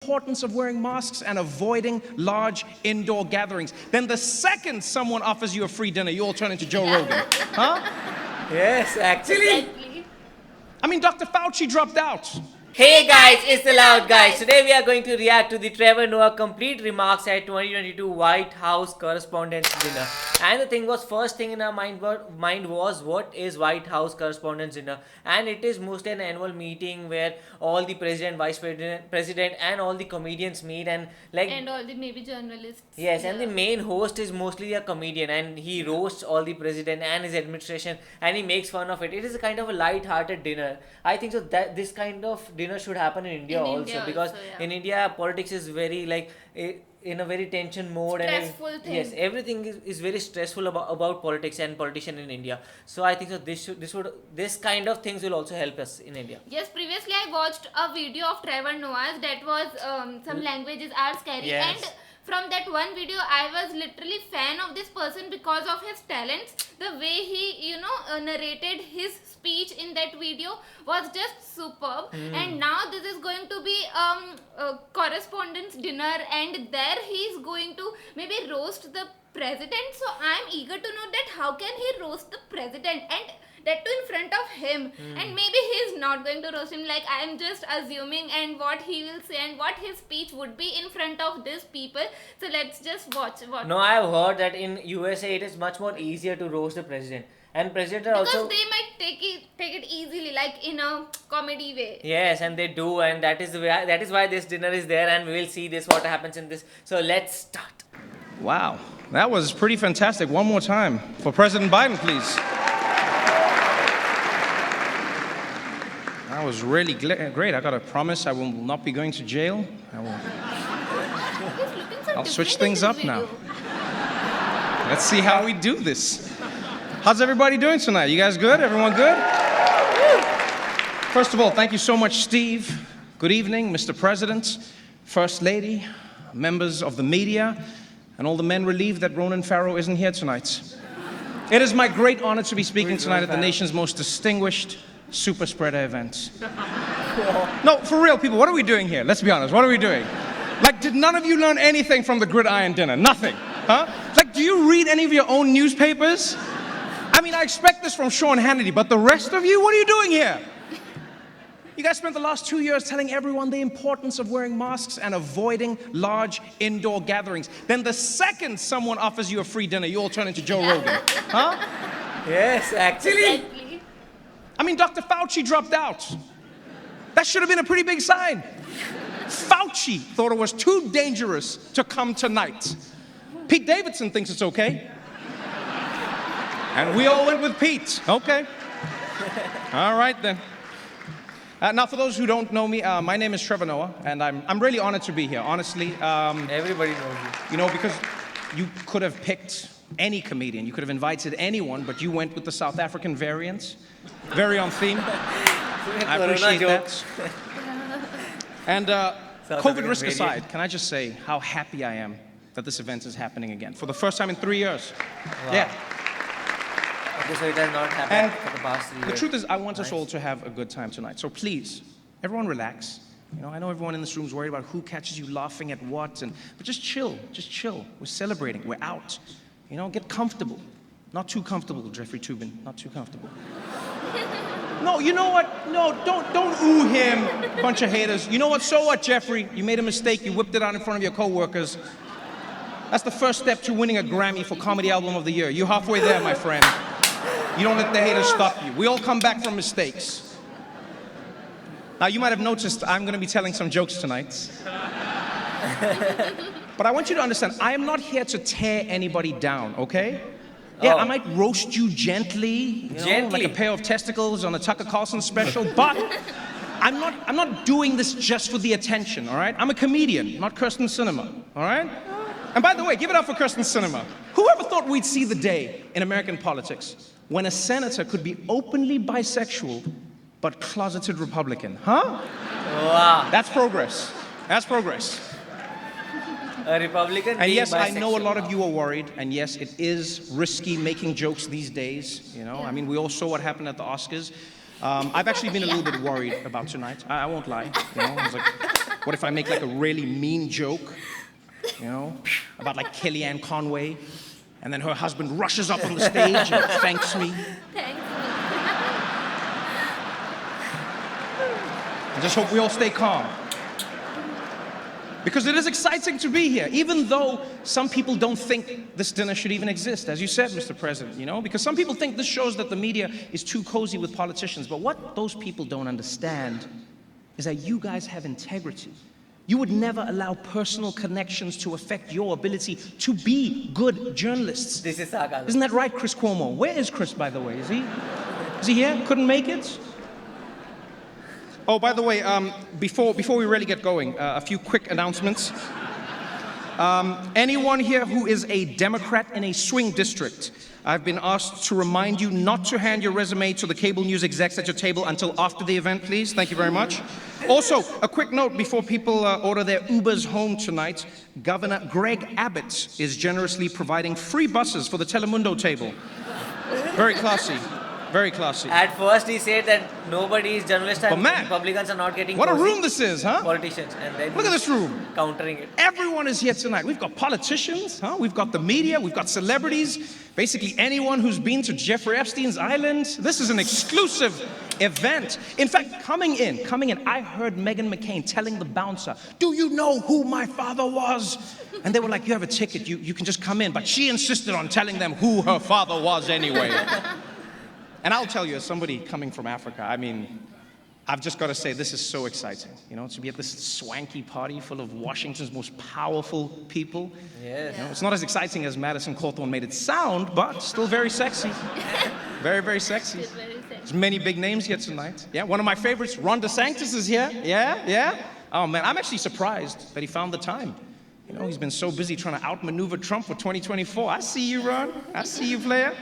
Importance of wearing masks and avoiding large indoor gatherings. Then the second someone offers you a free dinner, you all turn into Joe Rogan. Huh? Yes, actually. Exactly. I mean, Dr. Fauci dropped out. Hey guys, it's the Loud Guys. Today we are going to react to the Trevor Noah complete remarks at 2022 White House Correspondents Dinner. And the thing was, first thing in our mind was what is White House Correspondents Dinner? And it is mostly an annual meeting where all the president, vice president, and all the comedians meet and And all the maybe journalists. yes, and the main host is mostly a comedian, and he roasts all the president and his administration, and he makes fun of it. It is a kind of a light-hearted dinner. I think so that this kind of dinner should happen in India also, because in India politics is very in a very tension mode, Stressful and thing. yes, everything is very stressful about politics and politician in India. So I think so this kind of things will also help us in India. Yes, previously I watched a video of Trevor Noah's that was some languages are scary, Yes. and from that one video I was literally fan of this person because of his talents. The way he narrated his speech in that video was just superb. And now this is going to be a correspondence dinner, and there he is going to maybe roast the president. So I'm eager to know that how can he roast the president, and that too in front of him. And maybe he's not going to roast him, like I am just assuming, and what he will say and what his speech would be in front of these people. So let's just watch what. No, I have heard that in USA it is much more easier to roast the president, and president are Because also they might take it easily, like in a comedy way. yes, and they do, and that is why this dinner is there, and we will see this what happens in this. So let's start. Wow, that was pretty fantastic. One more time for President Biden, please. That was really great. I got a promise I will not be going to jail. I'll switch things up now. Let's see how we do this. How's everybody doing tonight? You guys good? Everyone good? First of all, thank you so much, Steve. Good evening, Mr. President, First Lady, members of the media, and all the men relieved that Ronan Farrow isn't here tonight. It is my great honor to be speaking tonight at the nation's most distinguished super spreader event. No, for real, people, what are we doing here? Let's be honest, what are we doing? Like, did none of you learn anything from the gridiron dinner? Nothing, huh? Like, do you read any of your own newspapers? I mean, I expect this from Sean Hannity, but the rest of you, what are you doing here? You guys spent the last 2 years telling everyone the importance of wearing masks and avoiding large indoor gatherings. Then the second someone offers you a free dinner, you all turn into Joe Rogan, huh? Yes, actually. Exactly. I mean, Dr. Fauci dropped out. That should have been a pretty big sign. Fauci thought it was too dangerous to come tonight. Pete Davidson thinks it's okay. And we all went with Pete. Okay. All right, then. Now, for those who don't know me, my name is Trevor Noah, and I'm really honored to be here, honestly. Everybody knows you. You know, because you could have picked any comedian. You could have invited anyone, but you went with the South African variant. Very on theme. I appreciate that. And COVID risk aside, can I just say how happy I am that this event is happening again for the first time in 3 years. Wow. Yeah. Okay, so it has not happened And for the past 3 years. the truth is, I want us all to have a good time tonight. So please, everyone relax. You know, I know everyone in this room is worried about who catches you laughing at what, but just chill, just chill. We're celebrating, we're out. You know, get comfortable. Not too comfortable, Jeffrey Toobin, not too comfortable. No, you know what? No, don't ooh him, bunch of haters. You know what? So what, Jeffrey? You made a mistake. You whipped it out in front of your coworkers. That's the first step to winning a Grammy for Comedy Album of the Year. You're halfway there, my friend. You don't let the haters stop you. We all come back from mistakes. Now, you might have noticed I'm going to be telling some jokes tonight. But I want you to understand, I am not here to tear anybody down, okay? Yeah, I might roast you gently, like a pair of testicles on a Tucker Carlson special, but I'm not doing this just for the attention, all right? I'm a comedian, not Kirsten Sinema, all right? And by the way, give it up for Kirsten Sinema. Whoever thought we'd see the day in American politics when a senator could be openly bisexual but closeted Republican, huh? Wow. That's progress. That's progress. A Republican. And being yes, I know a bisexual. lot of you are worried, and yes, it is risky making jokes these days, you know? I mean, we all saw what happened at the Oscars. I've actually been a little bit worried about tonight. I won't lie, you know? I was like, What if I make like a really mean joke, you know, about like Kellyanne Conway, and then her husband rushes up on the stage and thanks me. Thanks. I just hope we all stay calm. Because it is exciting to be here, even though some people don't think this dinner should even exist, as you said, Mr. President, you know? Because some people think this shows that the media is too cozy with politicians. But what those people don't understand is that you guys have integrity. You would never allow personal connections to affect your ability to be good journalists. This is sarcasm. Isn't that right, Chris Cuomo? Where is Chris, by the way? Is he here? Couldn't make it? Oh, by the way, before we really get going, a few quick announcements. Anyone here who is a Democrat in a swing district, I've been asked to remind you not to hand your resume to the cable news execs at your table until after the event, please. Thank you very much. Also, a quick note before people order their Ubers home tonight. Governor Greg Abbott is generously providing free buses for the Telemundo table. Very classy. Very classy. At first he said that nobody is journalist and But man, Republicans are not getting What a cozy room this is, huh? politicians. And then Look at this room. countering it. Everyone is here tonight. We've got politicians, huh? We've got the media, we've got celebrities, basically anyone who's been to Jeffrey Epstein's island. This is an exclusive event. In fact, coming in, I heard Meghan McCain telling the bouncer, "Do you know who my father was?" And they were like, "You have a ticket, you can just come in." But she insisted on telling them who her father was anyway. And I'll tell you, as somebody coming from Africa, I mean, I've just got to say, this is so exciting, you know, to be at this swanky party full of Washington's most powerful people. Yes. You know, it's not as exciting as Madison Cawthorn made it sound, but still very sexy. Very, very sexy. It's very sad. There's many big names here tonight. Yeah, one of my favorites, Ron DeSantis is here. Yeah. Oh man, I'm actually surprised that he found the time. You know, he's been so busy trying to outmaneuver Trump for 2024. I see you, Ron. I see you, player.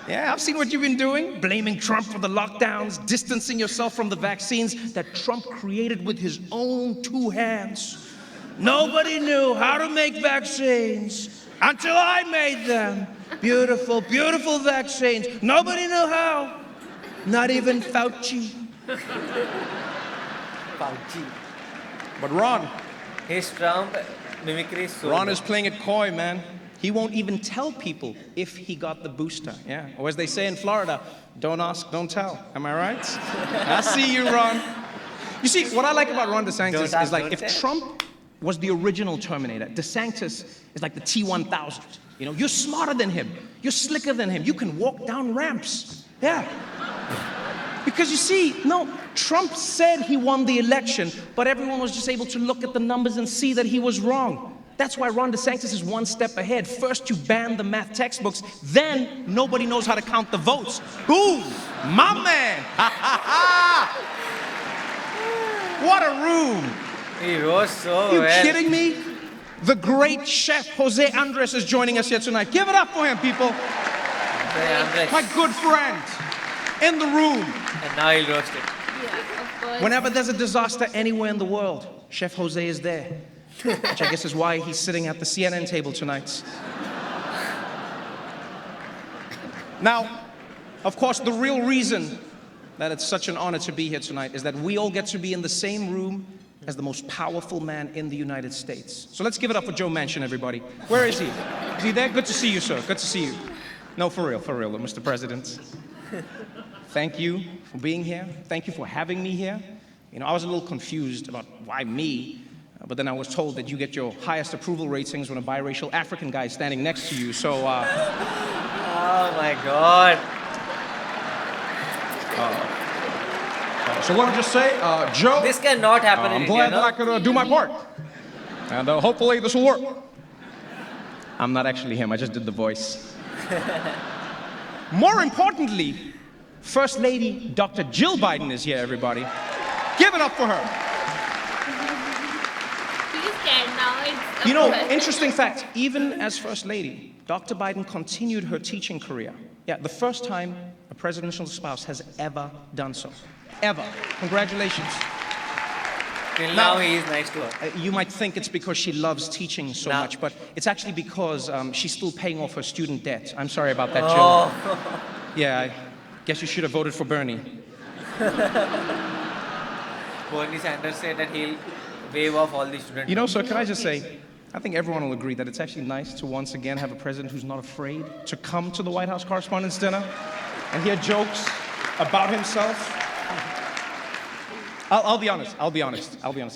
Yeah, I've seen what you've been doing, blaming Trump for the lockdowns, distancing yourself from the vaccines that Trump created with his own two hands. Nobody knew how to make vaccines until I made them. Beautiful, beautiful vaccines. Nobody knew how. Not even Fauci. Fauci. But Ron, His Trump mimicry is so Ron good. is playing it coy, man. He won't even tell people if he got the booster. Yeah, or as they say in Florida, don't ask, don't tell. Am I right? I see you, Ron. You see, what I like about Ron DeSantis Don't is ask, like don't if tell. Trump was the original Terminator, DeSantis is like the T-1000. You know, you're smarter than him. You're slicker than him. You can walk down ramps. Yeah. Because you see, no, Trump said he won the election, but everyone was just able to look at the numbers and see that he was wrong. That's why Ron DeSantis is one step ahead. First, you ban the math textbooks, then nobody knows how to count the votes. Boom! My man! What a room! He rose so You well. kidding me? The great chef Jose Andres is joining us here tonight. Give it up for him, people. Andres. My good friend in the room. And now he'll roast it. Yeah, of course. Whenever there's a disaster anywhere in the world, Chef Jose is there. Which I guess is why he's sitting at the CNN table tonight. Now, of course, the real reason that it's such an honor to be here tonight is that we all get to be in the same room as the most powerful man in the United States. So let's give it up for Joe Manchin, everybody. Where is he? Is he there? Good to see you, sir. Good to see you. No, for real, Mr. President. Thank you for being here. Thank you for having me here. You know, I was a little confused about why me, but then I was told that you get your highest approval ratings when a biracial African guy is standing next to you, so, Oh my God. So what did I just say? Joe, This cannot happen in I'm India, glad no? that I could do my part. And hopefully this will work. I'm not actually him, I just did the voice. More importantly, First Lady Dr. Jill Biden is here, everybody. Give it up for her. Please stand now. It's You know, important. interesting fact, even as First Lady, Dr. Biden continued her teaching career. Yeah, the first time a presidential spouse has ever done so. Ever. Congratulations. Till now he is nice to her. You might think it's because she loves teaching so No. much, but it's actually because she's still paying off her student debt. I'm sorry about that, Jill. Oh. Yeah, I guess you should have voted for Bernie. Bernie Sanders said that he'll wave off all the students. You know, sir, can I just say, I think everyone will agree that it's actually nice to once again have a president who's not afraid to come to the White House Correspondents Dinner and hear jokes about himself. I'll be honest.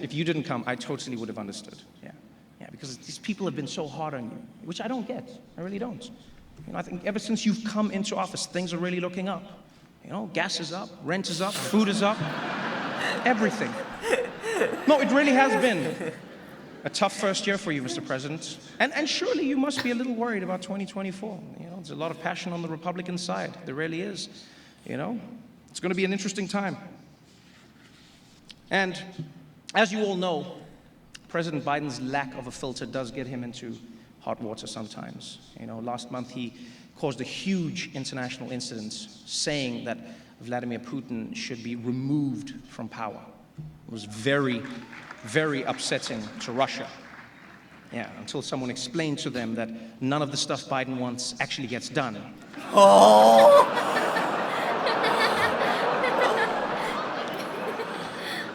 If you didn't come, I totally would have understood. Yeah, because these people have been so hard on you, which I don't get. I really don't. You know, I think ever since you've come into office, things are really looking up. You know, gas is up, rent is up, food is up, everything. No, it really has been a tough first year for you, Mr. President. And surely you must be a little worried about 2024. You know, there's a lot of passion on the Republican side. There really is. You know, it's going to be an interesting time. And as you all know, President Biden's lack of a filter does get him into hot water sometimes. You know, last month he caused a huge international incident saying that Vladimir Putin should be removed from power. It was very, very upsetting to Russia. Yeah, until someone explained to them that none of the stuff Biden wants actually gets done.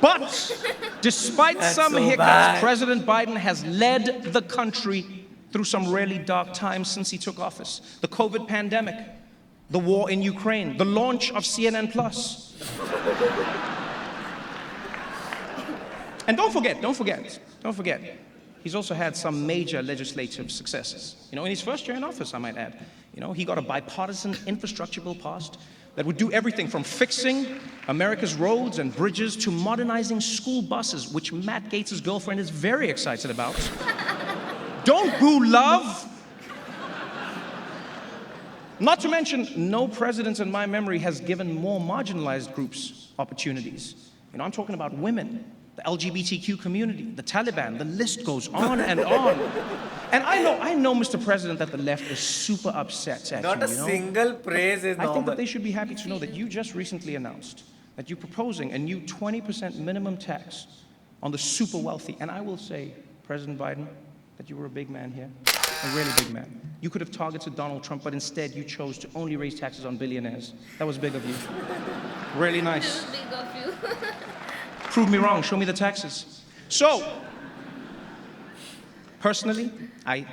But despite some so hiccups, bad. President Biden has led the country through some really dark times since he took office. The COVID pandemic, the war in Ukraine, the launch of CNN+. And don't forget, he's also had some major legislative successes. You know, in his first year in office, I might add, you know, he got a bipartisan infrastructure bill passed that would do everything from fixing America's roads and bridges to modernizing school buses, which Matt Gaetz' girlfriend is very excited about. Don't boo love! Not to mention, no president in my memory has given more marginalized groups opportunities. You know, I'm talking about women, the LGBTQ community, the Taliban, the list goes on and on. And I know, Mr. President, that the left is super upset at Not you, a you know? single praise is I think normal. that they should be happy to know that you just recently announced that you're proposing a new 20% minimum tax on the super wealthy. And I will say, President Biden, that you were a big man here, a really big man. You could have targeted Donald Trump, but instead you chose to only raise taxes on billionaires. That was big of you. Really nice. Big of you. Prove me wrong, show me the taxes. So, personally, I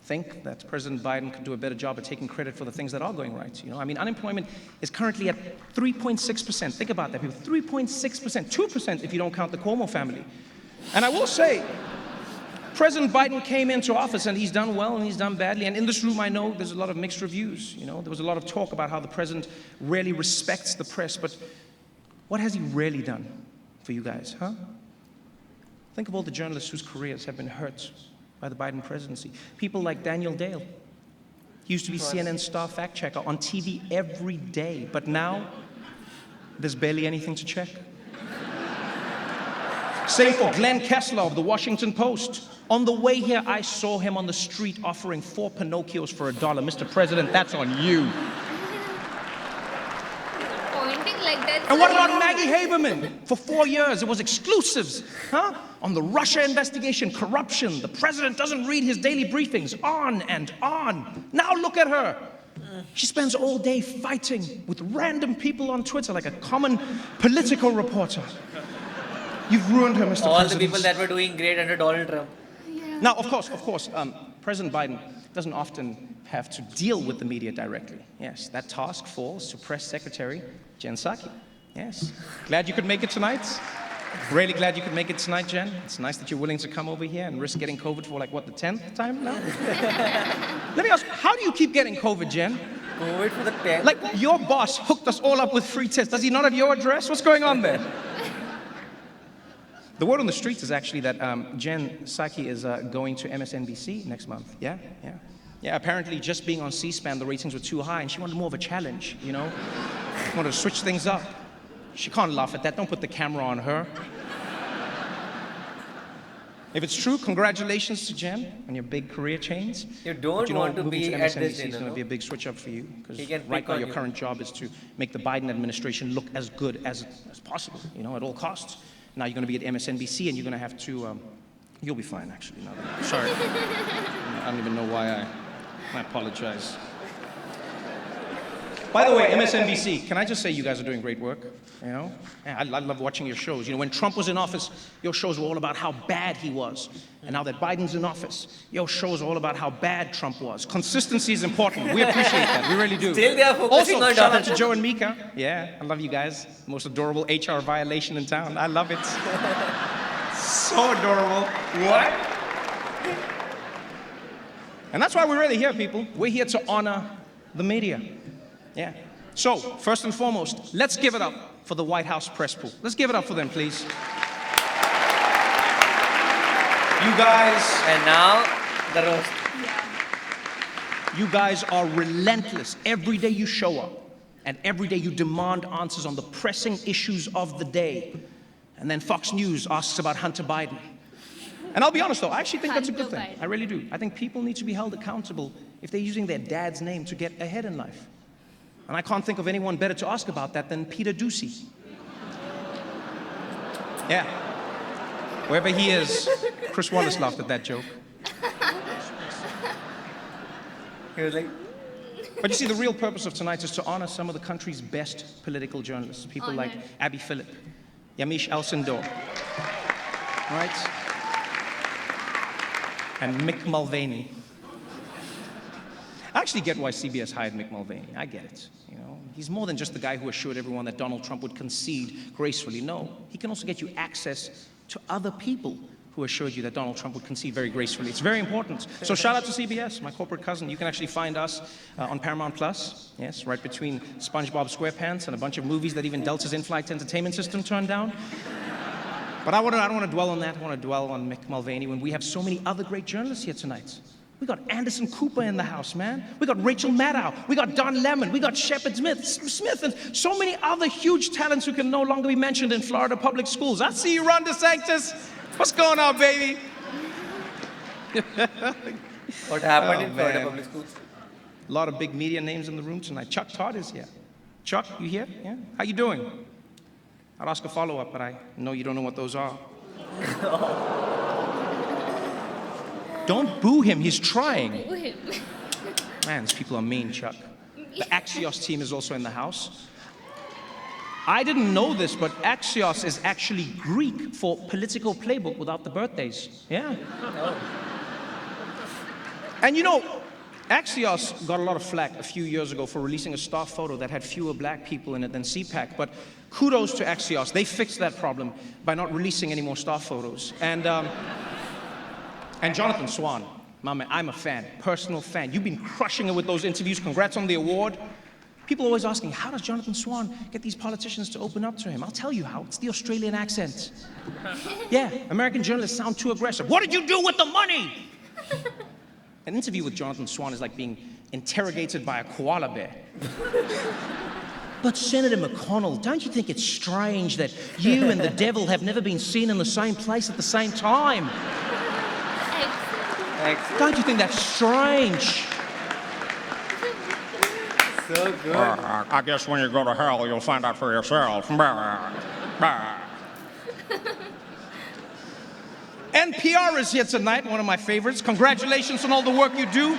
think that President Biden could do a better job at taking credit for the things that are going right. You know, I mean, unemployment is currently at 3.6%. Think about that, people. 3.6%, 2% if you don't count the Cuomo family. And I will say, President Biden came into office and he's done well and he's done badly. And in this room, I know there's a lot of mixed reviews. You know, there was a lot of talk about how the president really respects the press. But what has he really done for you guys, huh? Think of all the journalists whose careers have been hurt by the Biden presidency. People like Daniel Dale. He used to be CNN's star fact checker on TV every day. But now, there's barely anything to check. Same for Glenn Kessler of the Washington Post. On the way here, I saw him on the street offering 4 Pinocchios for $1. Mr. President, that's on you. Pointing like that. And what about Maggie Haberman? For 4 years, it was exclusives, huh? On the Russia investigation, corruption. The president doesn't read his daily briefings, on and on. Now look at her. She spends all day fighting with random people on Twitter like a common political reporter. You've ruined her, Mr. All President. the people that were doing great under Donald Trump. Now, of course, President Biden doesn't often have to deal with the media directly. Yes, that task falls to Press Secretary Jen Psaki. Yes, glad you could make it tonight. Really glad you could make it tonight, Jen. It's nice that you're willing to come over here and risk getting COVID for like, what, the 10th time now? Let me ask, how do you keep getting COVID, Jen? COVID for the 10th. Like, your boss hooked us all up with free tests. Does he not have your address? What's going on there? The word on the streets is actually that Jen Psaki is going to MSNBC next month. Yeah. Apparently, just being on C-SPAN, the ratings were too high, and she wanted more of a challenge, you know? She wanted to switch things up. She can't laugh at that. Don't put the camera on her. If it's true, congratulations to Jen on your big career change. You don't But want to moving be to at MSNBC this is dinner, going to no? be a big switch up for you, because He can right pick now on your you. current job is to make the Biden administration look as good as possible, you know, at all costs. Now you're going to be at MSNBC and you're going to have to, you'll be fine, actually. No, sorry. I don't even know why I apologize. By the way, MSNBC, can I just say you guys are doing great work? You know, yeah, I love watching your shows. You know, when Trump was in office, your shows were all about how bad he was. And now that Biden's in office, your shows are all about how bad Trump was. Consistency is important. We appreciate that. We really do. Still they are focusing Also, on shout out Donald to Joe and Mika. Yeah, I love you guys. Most adorable HR violation in town. I love it. So adorable. What? And that's why we're really here, people. We're here to honor the media. Yeah. So, first and foremost, let's give it up for the White House press pool. Let's give it up for them, please. You guys... And now, the roast. You guys are relentless. Every day you show up, and every day you demand answers on the pressing issues of the day. And then Fox News asks about Hunter Biden. And I'll be honest, though, I actually think that's a good thing. I really do. I think people need to be held accountable if they're using their dad's name to get ahead in life. And I can't think of anyone better to ask about that than Peter Doocy. Yeah. Wherever he is, Chris Wallace laughed at that joke. He was like, But you see, the real purpose of tonight is to honor some of the country's best political journalists. People like Abby Phillip, Yamiche Alcindor, right? And Mick Mulvaney. I actually get why CBS hired Mick Mulvaney. I get it. You know, he's more than just the guy who assured everyone that Donald Trump would concede gracefully. No, he can also get you access to other people who assured you that Donald Trump would concede very gracefully. It's very important. So shout out to CBS, my corporate cousin. You can actually find us on Paramount Plus. Yes, right between SpongeBob SquarePants and a bunch of movies that even Delta's in-flight entertainment system turned down. But I don't want to dwell on that. I want to dwell on Mick Mulvaney when we have so many other great journalists here tonight. We got Anderson Cooper in the house, man. We got Rachel Maddow. We got Don Lemon. We got Shepard Smith, and so many other huge talents who can no longer be mentioned in Florida public schools. I see you, Ron DeSantis. What's going on, baby? what happened in Florida man. public schools? A lot of big media names in the room tonight. Chuck Todd is here. Chuck, you here? Yeah? How you doing? I'd ask a follow-up, but I know you don't know what those are. Don't boo him, he's trying. Boo him. Man, these people are mean, Chuck. The Axios team is also in the house. I didn't know this, but Axios is actually Greek for political playbook without the birthdays. Yeah. And you know, Axios got a lot of flack a few years ago for releasing a staff photo that had fewer black people in it than CPAC, but kudos to Axios. They fixed that problem by not releasing any more staff photos. And Jonathan Swan, my man, I'm a fan, personal fan. You've been crushing it with those interviews. Congrats on the award. People are always asking, how does Jonathan Swan get these politicians to open up to him? I'll tell you how. It's the Australian accent. Yeah, American journalists sound too aggressive. What did you do with the money? An interview with Jonathan Swan is like being interrogated by a koala bear. But Senator McConnell, don't you think it's strange that you and the devil have never been seen in the same place at the same time? Don't you think that's strange? So good. I guess when you go to hell, you'll find out for yourself. NPR is here tonight, one of my favorites. Congratulations on all the work you do.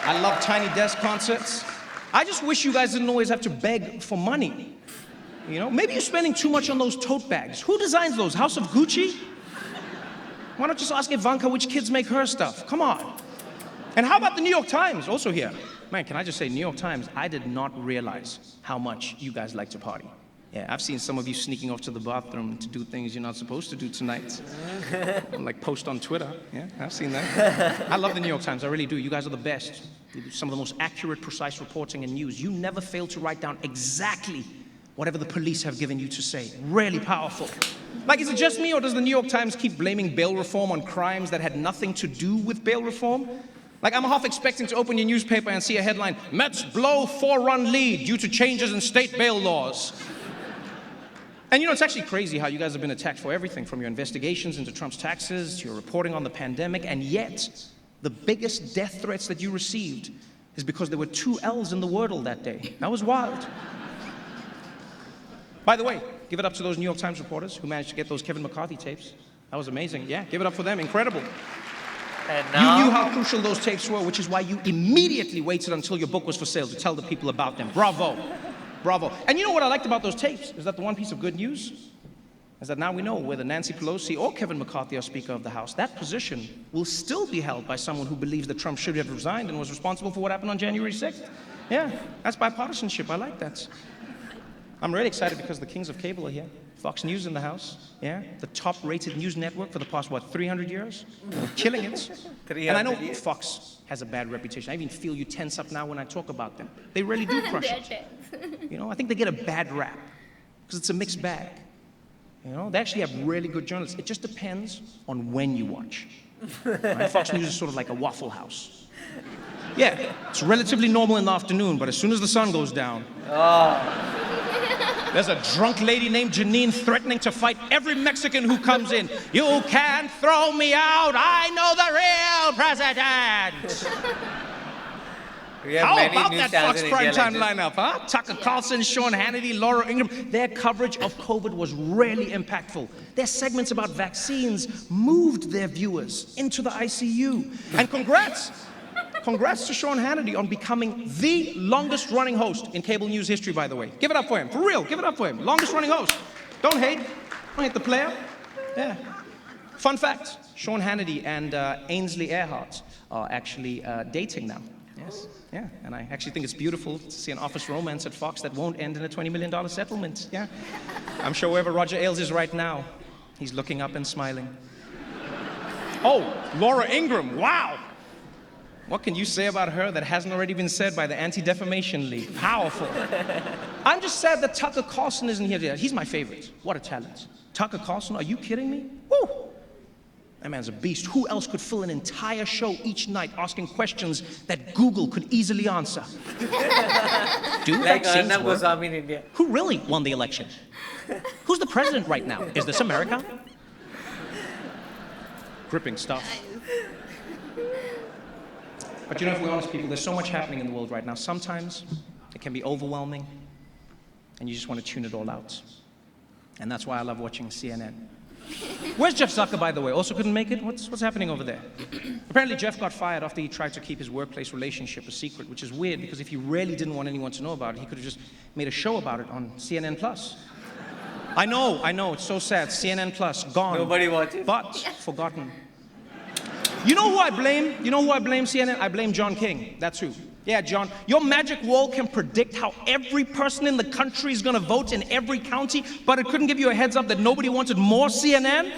I love Tiny Desk concerts. I just wish you guys didn't always have to beg for money. You know, maybe you're spending too much on those tote bags. Who designs those? House of Gucci? Why not just ask Ivanka which kids make her stuff? Come on. And how about the New York Times, also here? Man, can I just say, New York Times, I did not realize how much you guys like to party. Yeah, I've seen some of you sneaking off to the bathroom to do things you're not supposed to do tonight. Like post on Twitter. Yeah, I've seen that. I love the New York Times, I really do. You guys are the best. You do some of the most accurate, precise reporting and news. You never fail to write down exactly whatever the police have given you to say. Really powerful. Like, is it just me, or does the New York Times keep blaming bail reform on crimes that had nothing to do with bail reform? Like, I'm half expecting to open your newspaper and see a headline, Mets blow 4-run lead due to changes in state bail laws. And you know, it's actually crazy how you guys have been attacked for everything, from your investigations into Trump's taxes to your reporting on the pandemic, and yet the biggest death threats that you received is because there were 2 L's in the Wordle that day. That was wild. By the way, give it up to those New York Times reporters who managed to get those Kevin McCarthy tapes. That was amazing. Yeah, give it up for them. Incredible. And You knew now, how crucial those tapes were, which is why you immediately waited until your book was for sale to tell the people about them. Bravo. Bravo. And you know what I liked about those tapes? Is that the one piece of good news? Is that now we know whether Nancy Pelosi or Kevin McCarthy are Speaker of the House, that position will still be held by someone who believes that Trump should have resigned and was responsible for what happened on January 6th. Yeah, that's bipartisanship. I like that. I'm really excited because the kings of cable are here. Fox News in the house, yeah? The top-rated news network for the past, 300 years? We're killing it. And I know Fox has a bad reputation. I even feel you tense up now when I talk about them. They really do crush it. You know, I think they get a bad rap because it's a mixed bag. You know, they actually have really good journalists. It just depends on when you watch. Right? Fox News is sort of like a Waffle House. Yeah, it's relatively normal in the afternoon, but as soon as the sun goes down, there's a drunk lady named Janine threatening to fight every Mexican who comes in. You can't throw me out. I know the real president. we have How many about news that channels Fox in India primetime like lineup, huh? Tucker Carlson, Sean Hannity, Laura Ingraham. Their coverage of COVID was really impactful. Their segments about vaccines moved their viewers into the ICU. And congrats to Sean Hannity on becoming the longest-running host in cable news history, by the way. Give it up for him. For real, give it up for him. Longest-running host. Don't hate. Don't hate the player. Yeah. Fun fact, Sean Hannity and Ainsley Earhart are actually dating now. Yes. Yeah, and I actually think it's beautiful to see an office romance at Fox that won't end in a $20 million settlement. Yeah. I'm sure wherever Roger Ailes is right now, he's looking up and smiling. Oh, Laura Ingraham, wow. What can you say about her that hasn't already been said by the Anti-Defamation League? Powerful. I'm just sad that Tucker Carlson isn't here today. He's my favorite. What a talent. Tucker Carlson, are you kidding me? Woo! That man's a beast. Who else could fill an entire show each night asking questions that Google could easily answer? Do like vaccines Arnab work? Goswami in India. Who really won the election? Who's the president right now? Is this America? Gripping stuff. But you know, if we're honest people, there's so much happening in the world right now. Sometimes it can be overwhelming, and you just want to tune it all out. And that's why I love watching CNN. Where's Jeff Zucker, by the way? Also couldn't make it? What's happening over there? Apparently Jeff got fired after he tried to keep his workplace relationship a secret, which is weird because if he really didn't want anyone to know about it, he could have just made a show about it on CNN Plus. I know, it's so sad. CNN Plus, gone. Nobody watches. But forgotten. You know who I blame? You know who I blame, CNN? I blame John King. That's who. Yeah, John. Your magic wall can predict how every person in the country is going to vote in every county, but it couldn't give you a heads up that nobody wanted more CNN?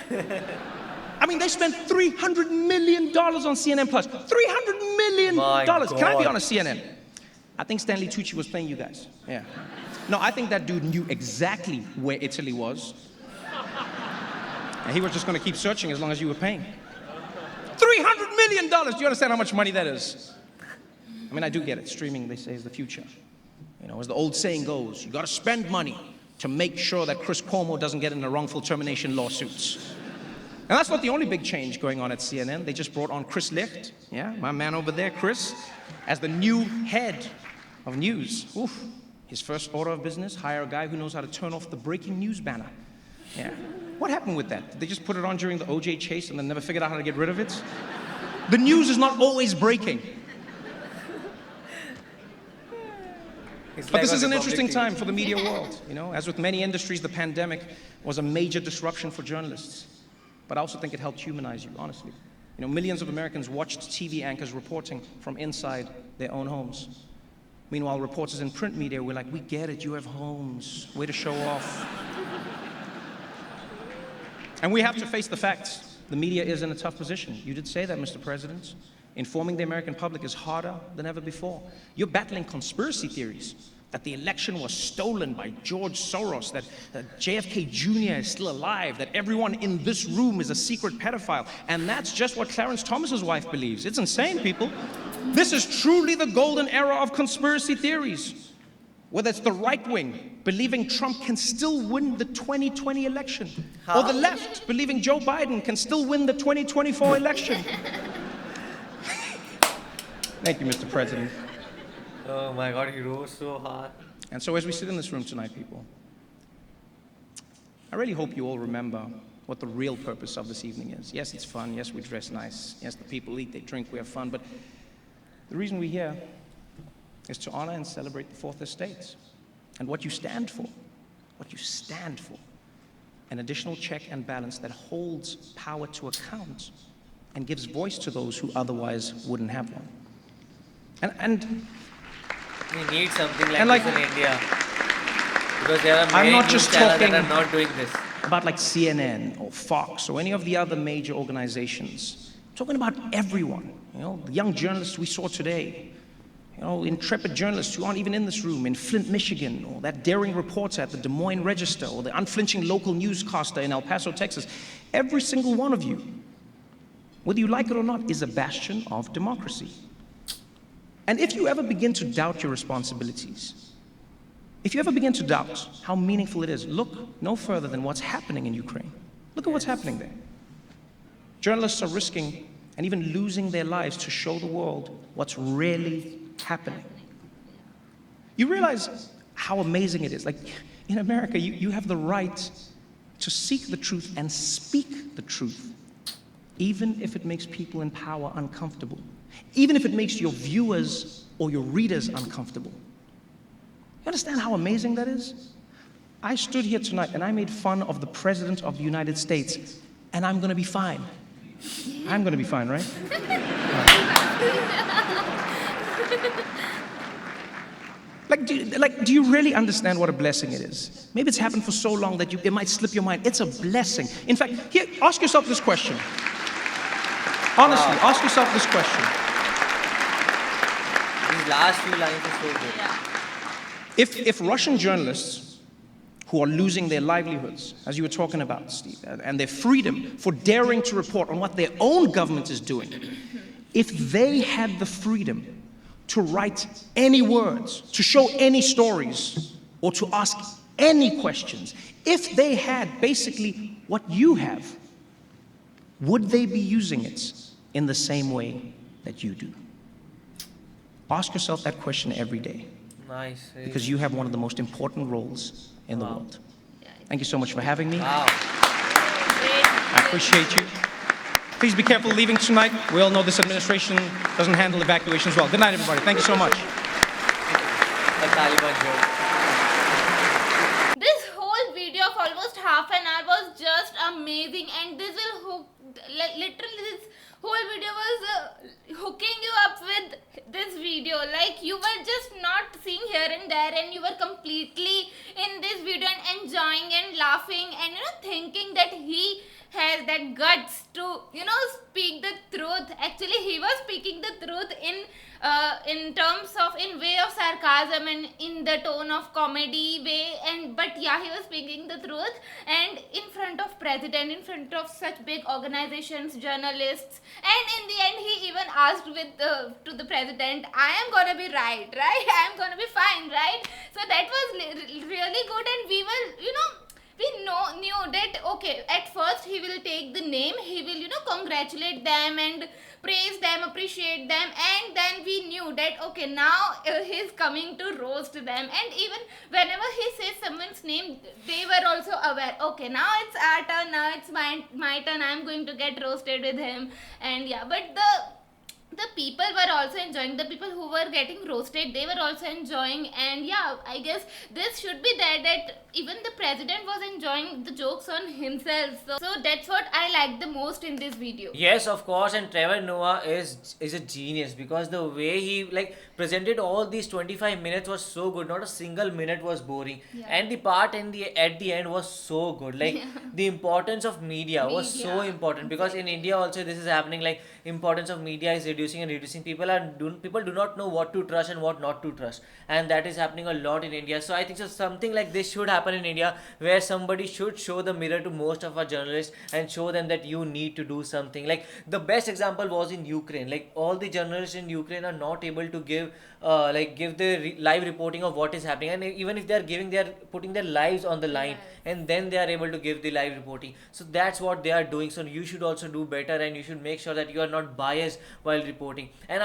I mean, they spent $300 million on CNN Plus. $300 million. My Can I be God. honest, CNN? I think Stanley Tucci was playing you guys. Yeah. No, I think that dude knew exactly where Italy was. And he was just going to keep searching as long as you were paying. $300 million! Do you understand how much money that is? I mean, I do get it. Streaming, they say, is the future. You know, as the old saying goes, you gotta spend money to make sure that Chris Cuomo doesn't get into wrongful termination lawsuits. And that's not the only big change going on at CNN. They just brought on Chris Licht, yeah, my man over there, Chris, as the new head of news. Oof. His first order of business, hire a guy who knows how to turn off the breaking news banner. Yeah. What happened with that? Did they just put it on during the OJ chase and then never figured out how to get rid of it? The news is not always breaking. But this is an interesting time for the media world. You know, as with many industries, the pandemic was a major disruption for journalists. But I also think it helped humanize you, honestly. You know, millions of Americans watched TV anchors reporting from inside their own homes. Meanwhile, reporters in print media were like, we get it, you have homes, way to show off. And we have to face the facts. The media is in a tough position. You did say that, Mr. President. Informing the American public is harder than ever before. You're battling conspiracy theories, that the election was stolen by George Soros, that JFK Jr. is still alive, that everyone in this room is a secret pedophile. And that's just what Clarence Thomas's wife believes. It's insane, people. This is truly the golden era of conspiracy theories. Whether it's the right wing believing Trump can still win the 2020 election, or the left believing Joe Biden can still win the 2024 election. Thank you, Mr. President. Oh my God, he rose so hard. And so as we sit in this room tonight, people, I really hope you all remember what the real purpose of this evening is. Yes, it's fun. Yes, we dress nice. Yes, the people eat, they drink, we have fun. But the reason we're here is to honor and celebrate the Fourth Estate and what you stand for. What you stand for. An additional check and balance that holds power to account and gives voice to those who otherwise wouldn't have one. And We need something like this in India. Because there are I'm many not news just channels that talking are not doing this. about like CNN or Fox or any of the other major organizations. I'm talking about everyone. You know, the young journalists we saw today. You know, intrepid journalists who aren't even in this room in Flint, Michigan, or that daring reporter at the Des Moines Register, or the unflinching local newscaster in El Paso, Texas. Every single one of you, whether you like it or not, is a bastion of democracy. And if you ever begin to doubt your responsibilities, if you ever begin to doubt how meaningful it is, look no further than what's happening in Ukraine. Look at what's happening there. Journalists are risking and even losing their lives to show the world what's really happening. You realize how amazing it is. Like in America, you have the right to seek the truth and speak the truth, even if it makes people in power uncomfortable, even if it makes your viewers or your readers uncomfortable. You understand how amazing that is? I stood here tonight and I made fun of the President of the United States, and I'm going to be fine. I'm going to be fine, right? Do you really understand what a blessing it is? Maybe it's happened for so long that it might slip your mind. It's a blessing. In fact, here, ask yourself this question. Honestly, ask yourself this question. These last few lines are so good. If Russian journalists who are losing their livelihoods, as you were talking about, Steve, and their freedom for daring to report on what their own government is doing, if they had the freedom to write any words, to show any stories, or to ask any questions, if they had basically what you have, would they be using it in the same way that you do? Ask yourself that question every day. Nice. Because you have one of the most important roles in the world. Thank you so much for having me. Wow. I appreciate you. Please be careful leaving tonight. We all know this administration doesn't handle evacuations well. Good night, everybody. Thank you so much. The Taliban joke. This whole video of almost half an hour was just amazing, and this will hook, literally this whole video was hooking you up with this video. Like you were just not seeing here and there, and you were completely in this video and enjoying and laughing and thinking that he has that guts to speak the truth. Actually, he was speaking the truth in terms of in way of sarcasm and in the tone of comedy way, but yeah, he was speaking the truth, and in front of president, in front of such big organizations, journalists, and in the end he even asked to the president, I am gonna be right? I am gonna be fine, right? So that was really good, and we were we knew that okay, at first he will take the name, he will congratulate them and praise them, appreciate them, and then we knew that okay, now he's coming to roast them. And even whenever he says someone's name, they were also aware, okay, now it's our turn, now it's my turn, I'm going to get roasted with him. And yeah, but the people were also enjoying, the people who were getting roasted, they were also enjoying. And yeah, I guess this should be there, that even the president was enjoying the jokes on himself. So that's what I like the most in this video. Yes, of course, and Trevor Noah is a genius, because the way he presented all these 25 minutes was so good. Not a single minute was boring. Yeah. And the part at the end was so good. The importance of media was so important, because in India also this is happening. Importance of media is reducing. People do not know what to trust and what not to trust, and that is happening a lot in India. So I think something like this should happen in India, where somebody should show the mirror to most of our journalists and show them that you need to do something. The best example was in Ukraine. All the journalists in Ukraine are not able to give the live reporting of what is happening, and even if they are putting their lives on the line, and then they are able to give the live reporting. So that's what they are doing. So you should also do better, and you should make sure that you are not biased while reporting. And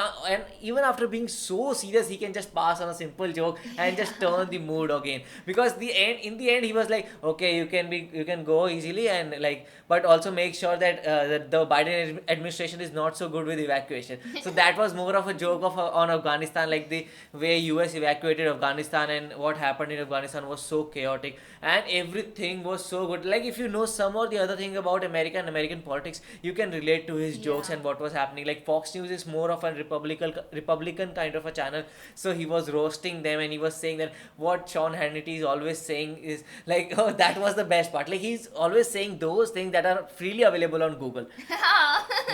even after being so serious, he can just pass on a simple joke and just turn the mood again. Because in the end, he was like, okay, you can go easily, and like, but also make sure that the Biden administration is not so good with evacuation. So that was more of a joke on Afghanistan, like the way US evacuated Afghanistan and what happened in Afghanistan was so chaotic, and everything was so good. Like, if you know some or the other thing about America and American politics, you can relate to his jokes and what was happening. Like, Fox News is more of a Republican kind of a channel, so he was roasting them, and he was saying that what Sean Hannity is always saying is like, oh, that was the best part. Like, he's always saying those things that are freely available on Google.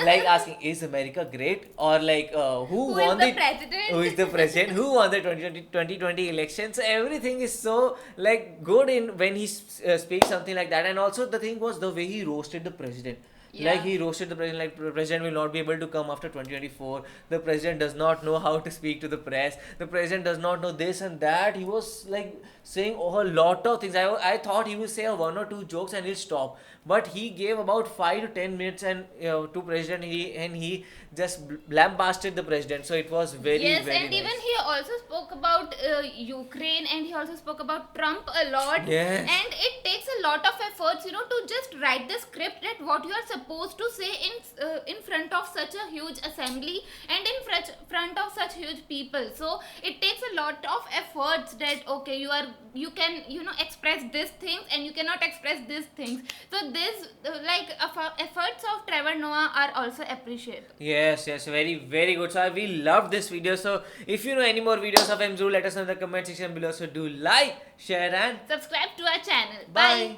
Like asking, is America great? Or like, who won the president? Who is the president? Who won the 2020 election? So everything is so like good in when he speaks something like that. And also the thing was the way he roasted the president. Yeah. Like, he roasted the president, like, the president will not be able to come after 2024. The president does not know how to speak to the press. The president does not know this and that. He was like saying a lot of things. I thought he would say one or two jokes and he'll stop. But he gave about 5 to 10 minutes and to president, he just lambasted the president. So it was very, yes, very and nice. even he also spoke about Ukraine, and he also spoke about Trump a lot. Yes. And it takes a lot of efforts, to just write the script that what you are supposed to say in front of such a huge assembly and in front of such huge people. So it takes a lot of efforts that okay, you can express these things and you cannot express these things. So this efforts of Trevor Noah are also appreciated. Yes, very, very good. So we loved this video. So if you know any more videos of Mzu, let us know in the comment section below. So do like, share, and Subscribe to our channel. bye.